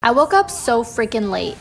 I woke up so freaking late.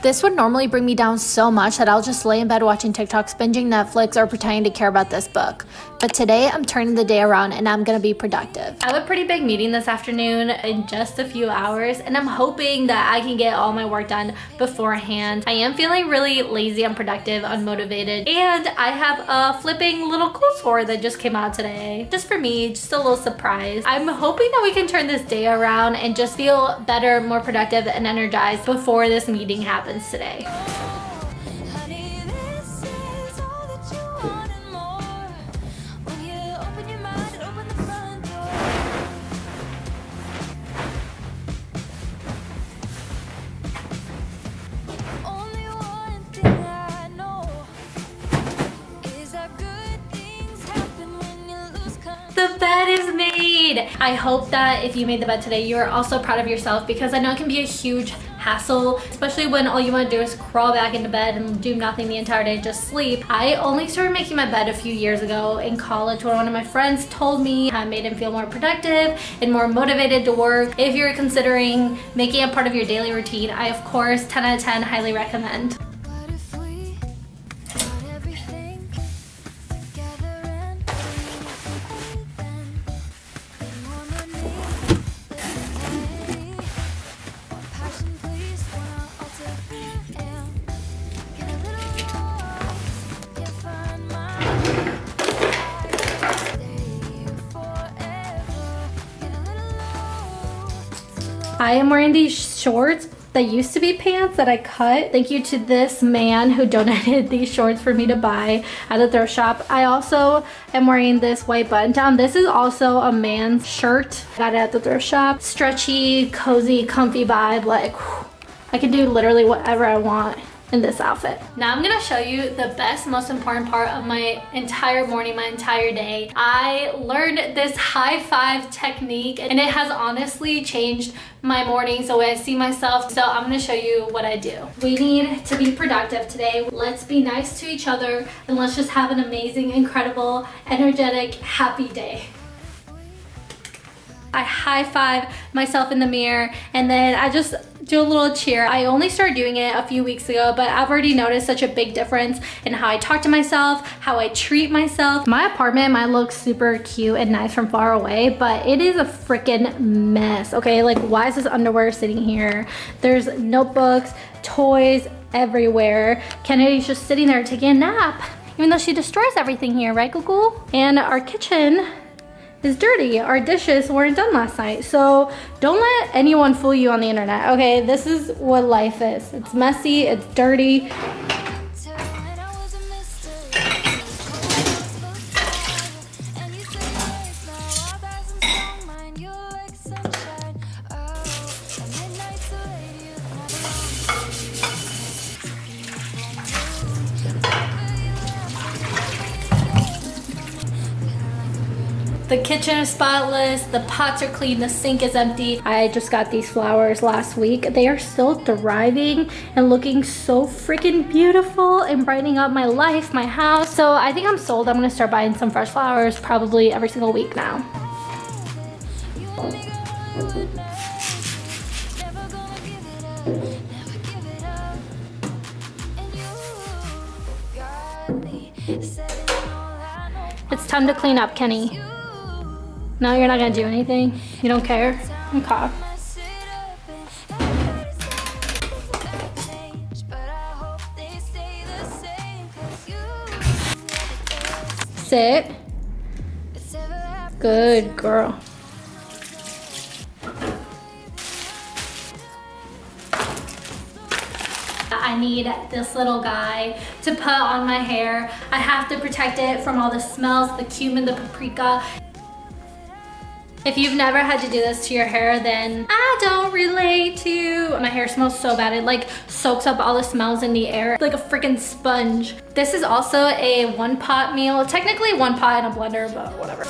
This would normally bring me down so much that I'll just lay in bed watching TikToks, binging Netflix, or pretending to care about this book. But today I'm turning the day around and I'm gonna be productive. I have a pretty big meeting this afternoon in just a few hours, and I'm hoping that I can get all my work done beforehand. I am feeling really lazy, unproductive, unmotivated, and I have a flipping little cool score that just came out today. Just for me, just a little surprise. I'm hoping that we can turn this day around and just feel better, more productive, and energized before this meeting happens today. The bed is made! I hope that if you made the bed today, you are also proud of yourself, because I know it can be a huge hassle, especially when all you want to do is crawl back into bed and do nothing the entire day, just sleep. I only started making my bed a few years ago in college when one of my friends told me I made him feel more productive and more motivated to work. If you're considering making it part of your daily routine, I of course 10 out of 10 highly recommend. I am wearing these shorts that used to be pants that I cut. Thank you to this man who donated these shorts for me to buy at the thrift shop. I also am wearing this white button down. This is also a man's shirt. Got it at the thrift shop. Stretchy, cozy, comfy vibe. Like, whew, I can do literally whatever I want in this outfit. Now I'm gonna show you the best, most important part of my entire morning, my entire day. I learned this high five technique and it has honestly changed my mornings, the way I see myself. So I'm gonna show you what I do. We need to be productive today. Let's be nice to each other and let's just have an amazing, incredible, energetic, happy day. I high five myself in the mirror and then I just do a little cheer. I only started doing it a few weeks ago, but I've already noticed such a big difference in how I talk to myself, how I treat myself. My apartment might look super cute and nice from far away, but it is a freaking mess, okay? Like, why is this underwear sitting here? There's notebooks, toys everywhere. Kennedy's just sitting there taking a nap, even though she destroys everything here, right, Google? And our kitchen is dirty. Our dishes weren't done last night. So don't let anyone fool you on the internet, okay? This is what life is. It's messy, it's dirty. The kitchen is spotless, the pots are clean, the sink is empty. I just got these flowers last week. They are still thriving and looking so freaking beautiful and brightening up my life, my house. So I think I'm sold. I'm gonna start buying some fresh flowers probably every single week now. It's time to clean up, Kenny. No, you're not gonna do anything? You don't care? Okay. Sit. Good girl. I need this little guy to put on my hair. I have to protect it from all the smells, the cumin, the paprika. If you've never had to do this to your hair, then I don't relate to you. My hair smells so bad. It like soaks up all the smells in the air like a freaking sponge. This is also a one pot meal. Technically one pot in a blender, but whatever.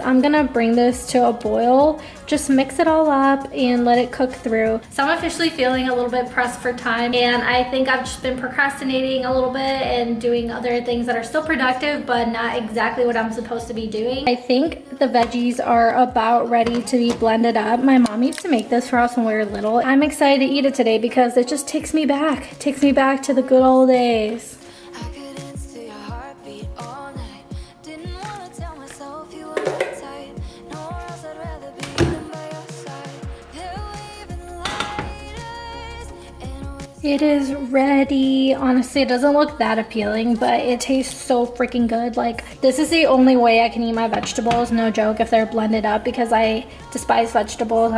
I'm gonna bring this to a boil, just mix it all up and let it cook through. So I'm officially feeling a little bit pressed for time, and I think I've just been procrastinating a little bit and doing other things that are still productive but not exactly what I'm supposed to be doing. I think the veggies are about ready to be blended up. My mom used to make this for us when we were little. I'm excited to eat it today because it just takes me back. It takes me back to the good old days. It is ready. Honestly, it doesn't look that appealing, but it tastes so freaking good. Like, this is the only way I can eat my vegetables, no joke, if they're blended up, because I despise vegetables.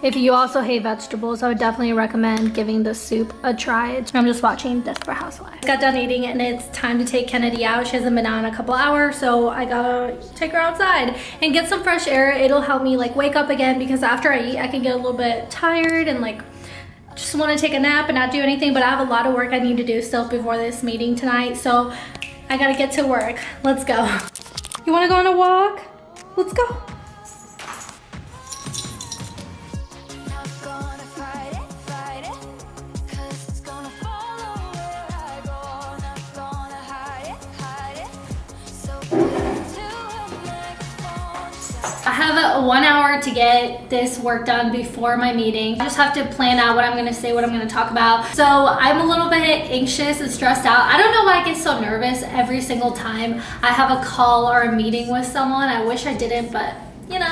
If you also hate vegetables, I would definitely recommend giving this soup a try. I'm just watching Desperate Housewives. Got done eating and it's time to take Kennedy out. She hasn't been out in a couple hours, so I gotta take her outside and get some fresh air. It'll help me like wake up again, because after I eat, I can get a little bit tired and like just want to take a nap and not do anything, but I have a lot of work I need to do still before this meeting tonight, so I gotta get to work. Let's go. You wanna go on a walk? Let's go. I have 1 hour to get this work done before my meeting. I just have to plan out what I'm gonna say, what I'm gonna talk about. So I'm a little bit anxious and stressed out. I don't know why I get so nervous every single time I have a call or a meeting with someone. I wish I didn't, but you know,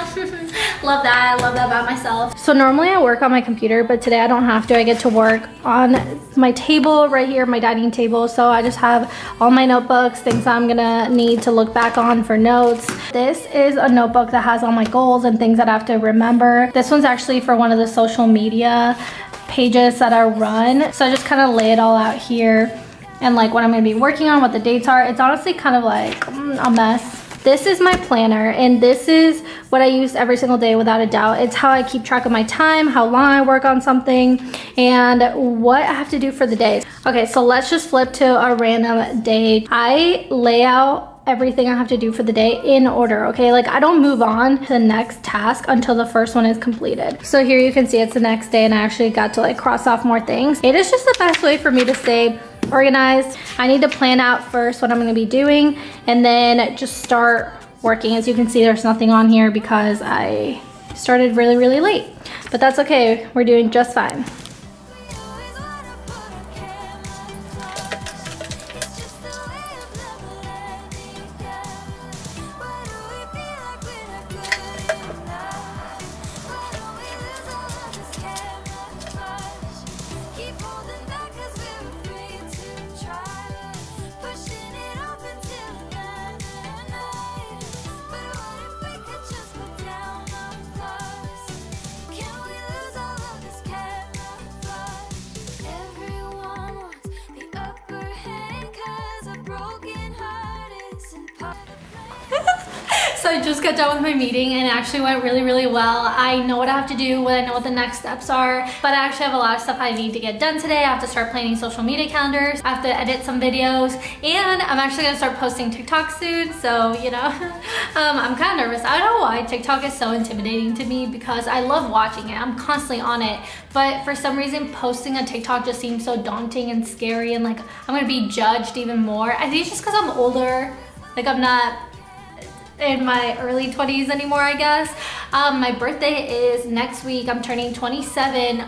love that. I love that about myself. So normally I work on my computer, but today I don't have to. I get to work on my table right here, my dining table. So I just have all my notebooks, things that I'm gonna need to look back on for notes. This is a notebook that has all my goals and things that I have to remember. This one's actually for one of the social media pages that I run. So I just kind of lay it all out here and like what I'm gonna be working on, what the dates are. It's honestly kind of like a mess. This is my planner, and this is what I use every single day without a doubt. It's how I keep track of my time, how long I work on something, and what I have to do for the day. Okay, so let's just flip to a random day. I lay out everything I have to do for the day in order, okay? Like, I don't move on to the next task until the first one is completed. So here you can see it's the next day, and I actually got to like cross off more things. It is just the best way for me to stay organized. I need to plan out first what I'm going to be doing and then just start working. As you can see, there's nothing on here because I started really, really late, but that's okay. We're doing just fine. So I just got done with my meeting and it actually went really, really well. I know what I have to do, I know what the next steps are, but I actually have a lot of stuff I need to get done today. I have to start planning social media calendars, I have to edit some videos, and I'm actually gonna start posting TikTok soon, so you know, I'm kind of nervous. I don't know why TikTok is so intimidating to me because I love watching it. I'm constantly on it, but for some reason posting a TikTok just seems so daunting and scary, and like I'm gonna be judged even more. I think it's just because I'm older, like I'm not in my early 20s anymore, I guess. My birthday is next week. I'm turning 27,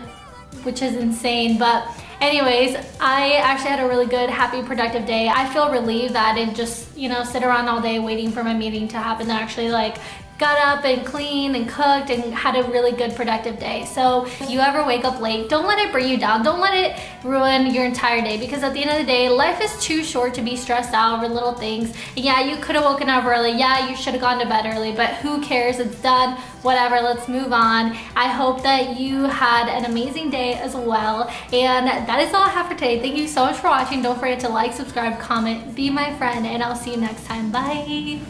which is insane, but anyways, I actually had a really good, happy, productive day. I feel relieved that I didn't just, you know, sit around all day waiting for my meeting to happen. I actually like got up and cleaned and cooked and had a really good, productive day. So if you ever wake up late, don't let it bring you down. Don't let it ruin your entire day, because at the end of the day, life is too short to be stressed out over little things. And yeah, you could have woken up early. Yeah, you should have gone to bed early, but who cares? It's done. Whatever, let's move on. I hope that you had an amazing day as well. And that is all I have for today. Thank you so much for watching. Don't forget to like, subscribe, comment, be my friend, and I'll see you next time. Bye.